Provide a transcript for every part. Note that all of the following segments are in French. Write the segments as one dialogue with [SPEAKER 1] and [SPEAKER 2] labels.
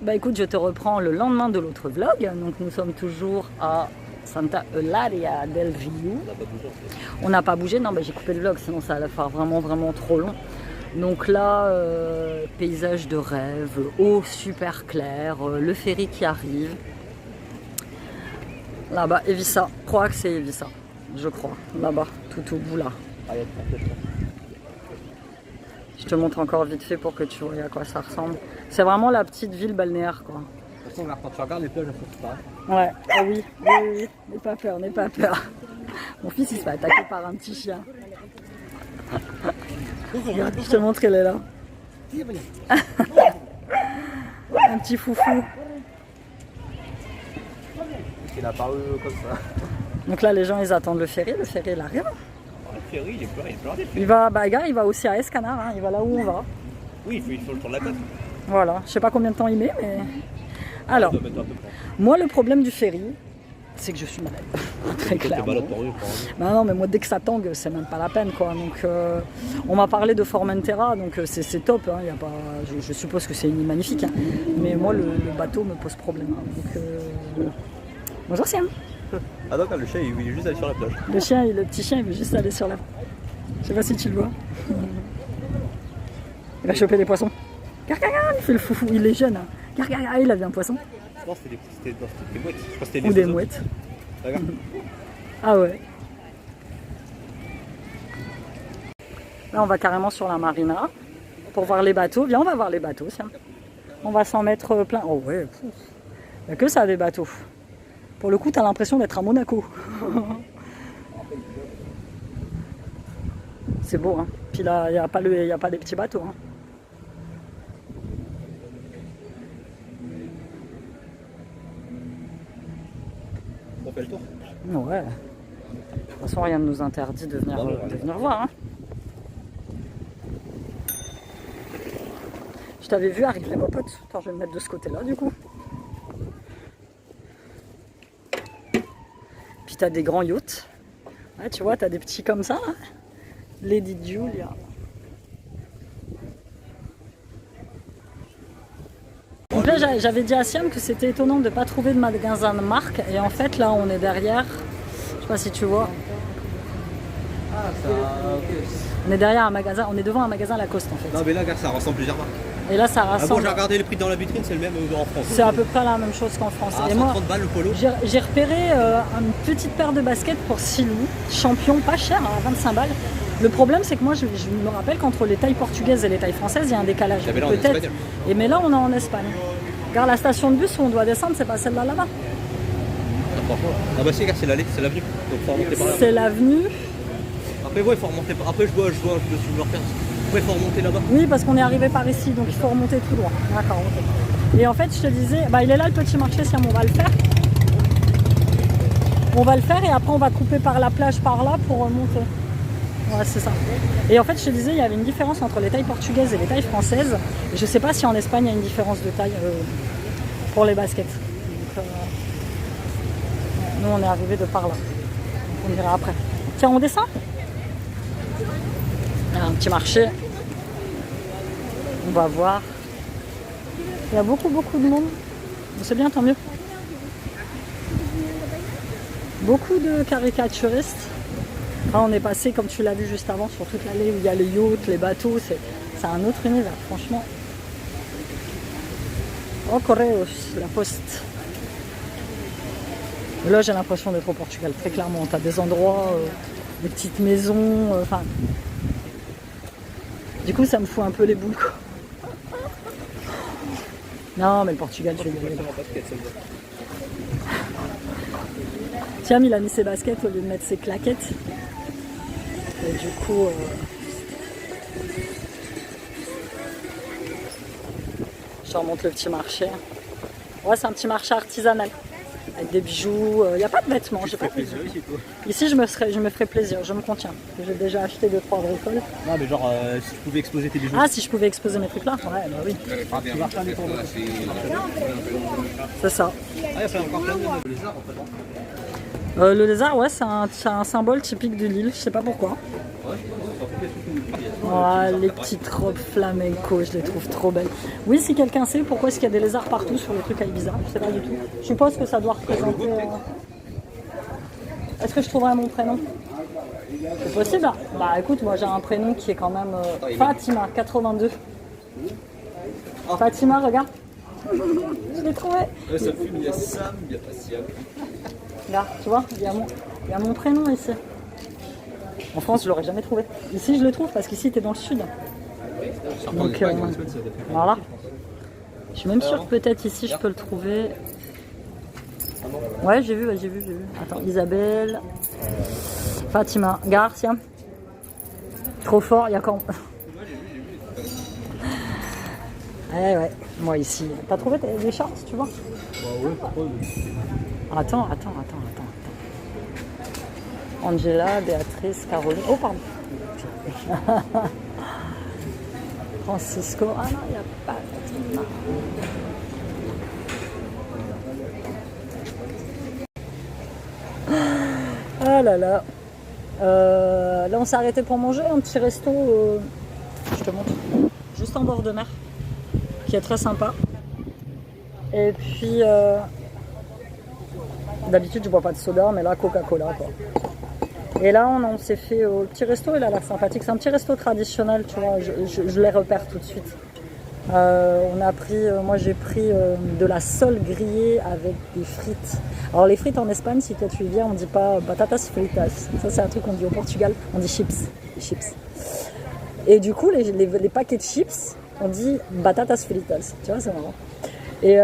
[SPEAKER 1] Bah écoute, je te reprends le lendemain de l'autre vlog. Donc nous sommes toujours à Santa Eulalia del Rio. On n'a pas bougé, non, bah, j'ai coupé le vlog, sinon ça allait faire vraiment trop long. Donc là, paysage de rêve, eau super claire, le ferry qui arrive. Là-bas, Evissa, je crois que c'est Evissa, je crois, là-bas, tout au bout là. Je te montre encore vite fait pour que tu vois à quoi ça ressemble. C'est vraiment la petite ville balnéaire, quoi.
[SPEAKER 2] De toute façon, quand tu regardes les plages, c'est pareil.
[SPEAKER 1] Ouais, ah oui, n'aie pas peur, n'aie pas peur. Mon fils, il se fait attaquer par un petit chien. Regarde, je te montre, elle est là. Un petit foufou.
[SPEAKER 2] Il a apparu comme ça.
[SPEAKER 1] Donc là, les gens, ils attendent le ferry il arrive.
[SPEAKER 2] Le ferry, il est plein,
[SPEAKER 1] Il va, bah, gars, il va aussi à Escanar, hein, il va là où on va.
[SPEAKER 2] Oui, il faut le tour de la côte.
[SPEAKER 1] Voilà, je sais pas combien de temps il met, mais... Alors, moi, le problème du ferry, c'est que je suis malade. Très clairement. Bah non, mais moi, dès que ça tangue, c'est même pas la peine, quoi. Donc, on m'a parlé de Formentera, donc c'est top. Hein, y a pas, je suppose que c'est une île magnifique. Hein, mais moi, le bateau me pose problème. Hein, donc, bonjour, Siam.
[SPEAKER 2] Ah donc, le chien, il veut juste aller sur la plage.
[SPEAKER 1] Le petit chien, il veut juste aller sur la... Je sais pas si tu le vois. Il va choper des poissons. Il fait le foufou, il est jeune. Hein. Il a vu un poisson.
[SPEAKER 2] Non, c'était des mouettes. Je crois que c'était
[SPEAKER 1] ou des mouettes.
[SPEAKER 2] Regarde.
[SPEAKER 1] Ah ouais. Là, on va carrément sur la marina pour voir les bateaux. Viens, on va voir les bateaux. Tiens. On va s'en mettre plein. Oh ouais. Il n'y a que ça, des bateaux. Pour le coup, tu as l'impression d'être à Monaco. C'est beau, hein. Puis là, il n'y a pas des petits bateaux. Hein.
[SPEAKER 2] On fait le tour.
[SPEAKER 1] Ouais. De toute façon, rien ne nous interdit de venir voir. Hein. Je t'avais vu arriver, mon pote. Attends, je vais me mettre de ce côté-là, du coup. Puis t'as des grands yachts. Ouais, tu vois, t'as des petits comme ça. Là. Lady Julia. Donc là, j'avais dit à Siam que c'était étonnant de ne pas trouver de magasin de marque. Et en fait, là, on est derrière. Je sais pas si tu vois.
[SPEAKER 2] Ah, ça. Okay.
[SPEAKER 1] On est derrière un magasin. On est devant un magasin Lacoste, en fait.
[SPEAKER 2] Non, mais là, regarde, ça rassemble plusieurs marques.
[SPEAKER 1] Et là, ça rassemble.
[SPEAKER 2] Ah bon, j'ai regardé le prix dans la vitrine, c'est le même en France.
[SPEAKER 1] C'est à peu près la même chose qu'en France.
[SPEAKER 2] Ah,
[SPEAKER 1] et moi,
[SPEAKER 2] 130 balles le polo.
[SPEAKER 1] J'ai repéré une petite paire de baskets pour 6 loups. Champion, pas cher, à 25 balles. Le problème, c'est que moi, je me rappelle qu'entre les tailles portugaises et les tailles françaises, il y a un décalage. Peut-être. Mais là, on est en Espagne. Regarde, la station de bus où on doit descendre, c'est pas celle-là là-bas.
[SPEAKER 2] Ah bah si, regarde, c'est l'avenue. Donc faut remonter par là. C'est
[SPEAKER 1] l'avenue.
[SPEAKER 2] Après, ouais, il faut remonter. Après, je dois suivre leur terre. Après, il faut remonter là-bas.
[SPEAKER 1] Oui, parce qu'on est arrivé par ici, donc il faut remonter tout droit. D'accord, ok. Et en fait, je te disais, bah, il est là le petit marché, Siam, on va le faire. On va le faire et après, on va couper par la plage par là pour remonter. Ouais, c'est ça. Et en fait, je te disais, il y avait une différence entre les tailles portugaises et les tailles françaises. Et je sais pas si en Espagne, il y a une différence de taille pour les baskets. Donc, nous, on est arrivé de par là. Donc, on ira après. Tiens, on descend. Il y a un petit marché. On va voir. Il y a beaucoup de monde. C'est bien, tant mieux. Beaucoup de caricaturistes. Là, on est passé, comme tu l'as vu juste avant, sur toute l'allée où il y a les yachts, les bateaux. C'est un autre univers, franchement. Oh, Correos, la poste. Et là, j'ai l'impression d'être au Portugal, très clairement. Tu as des endroits, des petites maisons. Enfin. Du coup, ça me fout un peu les boules, quoi. Non, mais le Portugal, je vais y aller. Tiens, il a mis ses baskets au lieu de mettre ses claquettes. Et du coup, je remonte le petit marché. Ouais, c'est un petit marché artisanal. Avec des bijoux. Il n'y a pas de vêtements. Ici, je me ferai plaisir. Je me contiens. J'ai déjà acheté 2-3 bricoles.
[SPEAKER 2] Non, mais genre, si tu pouvais exposer tes bijoux.
[SPEAKER 1] Ah, si je pouvais exposer mes trucs là. Ouais, bah oui. C'est ça.
[SPEAKER 2] Ah, il y a encore plein de lézards en fait.
[SPEAKER 1] Le lézard, ouais, c'est un symbole typique de l'île, je sais pas pourquoi. Oh, les petites robes flamenco, je les trouve trop belles. Oui, si quelqu'un sait pourquoi est-ce qu'il y a des lézards partout sur les trucs à Ibiza, je sais pas du tout. Je suppose que ça doit représenter... Est-ce que je trouverai mon prénom? C'est possible hein. Bah écoute, moi j'ai un prénom qui est quand même Fatima, 82. Fatima, regarde. Je l'ai trouvé.
[SPEAKER 2] Ouais, ça fume, il y a Sam, il y a Fatia.
[SPEAKER 1] Là, tu vois, il y a mon prénom ici. En France, je l'aurais jamais trouvé. Ici, je le trouve parce qu'ici, t'es dans le sud. Donc, voilà. Je suis même sûre que peut-être ici, je peux le trouver. Ouais, j'ai vu. Attends, Isabelle. Fatima. Garcia. Trop fort, il y a quand... Ouais, moi ici. T'as trouvé des shorts, tu vois?
[SPEAKER 2] Bah ouais, pourquoi?
[SPEAKER 1] Attends. Angela, Béatrice, Caroline. Oh, pardon. Francisco. Ah non, il n'y a pas Fatima. Ah là là. Là, on s'est arrêté pour manger un petit resto. Je te montre. Juste en bord de mer. Qui est très sympa. Et puis, d'habitude, je bois pas de soda, mais là, Coca-Cola, quoi. Et là, on s'est fait au petit resto, il a l'air sympathique. C'est un petit resto traditionnel, tu vois, je les repère tout de suite. On a pris, moi j'ai pris de la sole grillée avec des frites. Alors les frites en Espagne, si toi tu y viens, on dit pas patatas fritas. Ça c'est un truc qu'on dit au Portugal, on dit chips. Les chips. Et du coup, les paquets de chips, on dit batatas fritas. Tu vois, c'est marrant. Et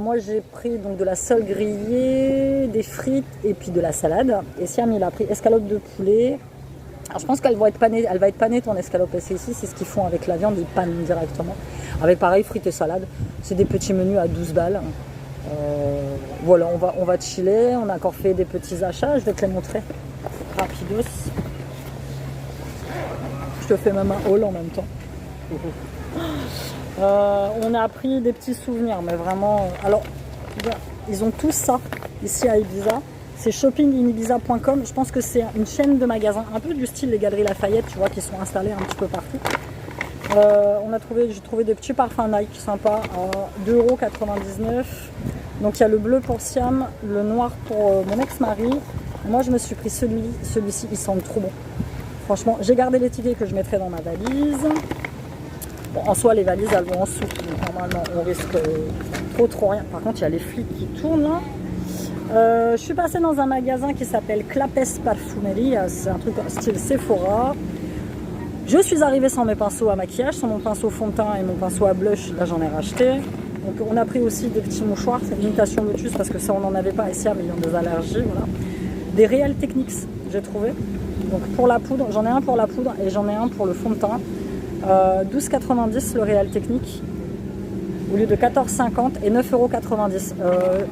[SPEAKER 1] moi j'ai pris donc de la sole grillée, des frites et puis de la salade. Et Siam il a pris escalope de poulet. Alors je pense qu'elle va être panée ton escalope. Et ici c'est ce qu'ils font avec la viande, ils panent directement. Avec pareil frites et salade. C'est des petits menus à 12 balles. Voilà, on va chiller. On a encore fait des petits achats, je vais te les montrer rapidos. Je te fais même un haul en même temps. On a pris des petits souvenirs, mais vraiment... alors, ils ont tous ça, ici à Ibiza. C'est shoppinginibiza.com. Je pense que c'est une chaîne de magasins, un peu du style les Galeries Lafayette, tu vois, qui sont installés un petit peu partout. J'ai trouvé des petits parfums Nike sympas à 2,99 €. Donc il y a le bleu pour Siam, le noir pour mon ex-mari. Moi, je me suis pris celui-ci, il sent trop bon. Franchement, j'ai gardé les tickets que je mettrai dans ma valise. Bon, en soi, les valises, elles vont en dessous. Donc, normalement, on risque trop rien. Par contre, il y a les flics qui tournent là. Je suis passée dans un magasin qui s'appelle Clapes Parfumeria. C'est un truc style Sephora. Je suis arrivée sans mes pinceaux à maquillage, sans mon pinceau fond de teint et mon pinceau à blush. Là, j'en ai racheté. Donc, on a pris aussi des petits mouchoirs. C'est l'imitation Lotus parce que ça, on n'en avait pas ici, mais ils ont des allergies. Voilà. Des Real Techniques, j'ai trouvé. Donc, pour la poudre, j'en ai un pour la poudre et j'en ai un pour le fond de teint. 12,90 le Real Technique au lieu de 14,50 et 9,90 €.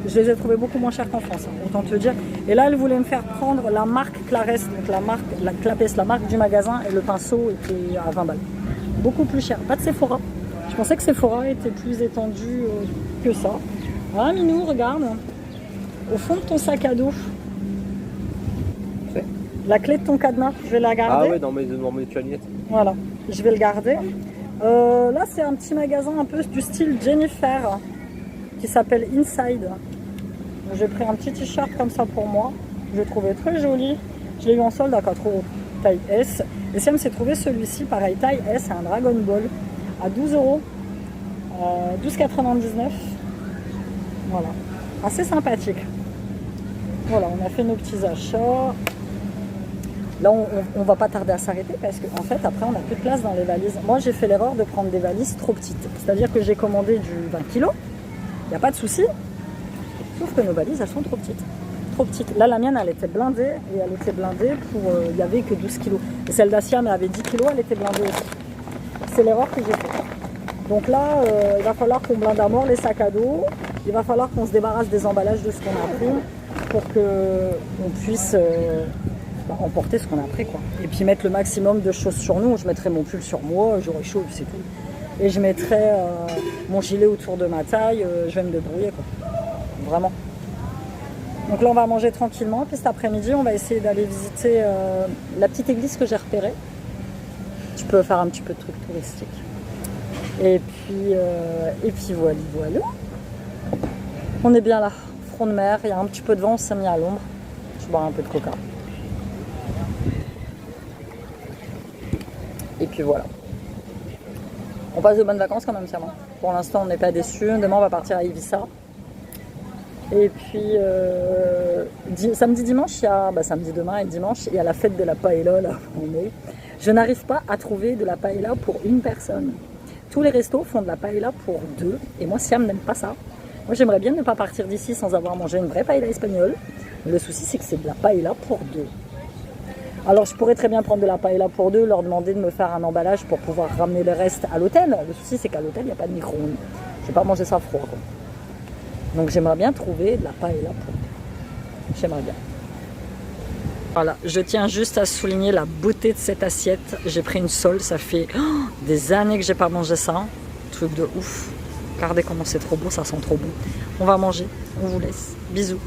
[SPEAKER 1] Je les ai trouvés beaucoup moins chers qu'en France, hein, autant te dire. Et là, elle voulait me faire prendre la marque Clarès, donc la Clapes, la marque du magasin, et le pinceau était à 20 balles. Beaucoup plus cher. Pas de Sephora. Je pensais que Sephora était plus étendu que ça. Ah, Minou, regarde. Au fond de ton sac à dos. La clé de ton cadenas, je vais la garder.
[SPEAKER 2] Ah ouais, dans mes toilettes.
[SPEAKER 1] Voilà, je vais le garder. Là, c'est un petit magasin un peu du style Jennifer qui s'appelle Inside. J'ai pris un petit t-shirt comme ça pour moi. Je l'ai trouvé très joli. Je l'ai eu en solde à 4 € taille S. Et Siam s'est trouvé celui-ci, pareil, taille S, un Dragon Ball à 12 €. 12,99 €. Voilà, assez sympathique. Voilà, on a fait nos petits achats. Là, on va pas tarder à s'arrêter parce qu'en fait, après, on n'a plus de place dans les valises. Moi, j'ai fait l'erreur de prendre des valises trop petites. C'est-à-dire que j'ai commandé du 20 kg. Il n'y a pas de souci. Sauf que nos valises, elles sont trop petites. Trop petites. Là, la mienne, elle était blindée. Et elle était blindée pour... il n'y avait que 12 kg. Et celle d'Asiam, elle avait 10 kg, elle était blindée aussi. C'est l'erreur que j'ai faite. Donc là, il va falloir qu'on blinde à mort les sacs à dos. Il va falloir qu'on se débarrasse des emballages de ce qu'on a pris pour qu'on puisse... emporter ce qu'on a pris, quoi. Et puis mettre le maximum de choses sur nous. Je mettrai mon pull sur moi, j'aurai chaud, c'est tout. Et je mettrai mon gilet autour de ma taille, je vais me débrouiller, quoi. Vraiment. Donc là, on va manger tranquillement. Puis cet après-midi, on va essayer d'aller visiter la petite église que j'ai repérée. Tu peux faire un petit peu de trucs touristiques. Et puis voilà. On est bien là, front de mer, il y a un petit peu de vent, on s'est mis à l'ombre. Je bois un peu de coca. Et puis voilà. On passe de bonnes vacances quand même, Siam. Pour l'instant, on n'est pas déçus. Demain, on va partir à Ibiza. Et puis, samedi, dimanche, samedi, demain et dimanche, il y a la fête de la paella, là où on est. Je n'arrive pas à trouver de la paella pour une personne. Tous les restos font de la paella pour 2. Et moi, Siam n'aime pas ça. Moi, j'aimerais bien ne pas partir d'ici sans avoir mangé une vraie paella espagnole. Mais le souci, c'est que c'est de la paella pour 2. Alors, je pourrais très bien prendre de la paella pour 2, leur demander de me faire un emballage pour pouvoir ramener le reste à l'hôtel. Le souci, c'est qu'à l'hôtel, il n'y a pas de micro-ondes. Je ne vais pas manger ça froid, quoi. Donc, j'aimerais bien trouver de la paella pour 2. J'aimerais bien. Voilà, je tiens juste à souligner la beauté de cette assiette. J'ai pris une sole, ça fait des années que j'ai pas mangé ça. Truc de ouf. Regardez comment c'est trop beau, ça sent trop bon. On va manger, on vous laisse. Bisous.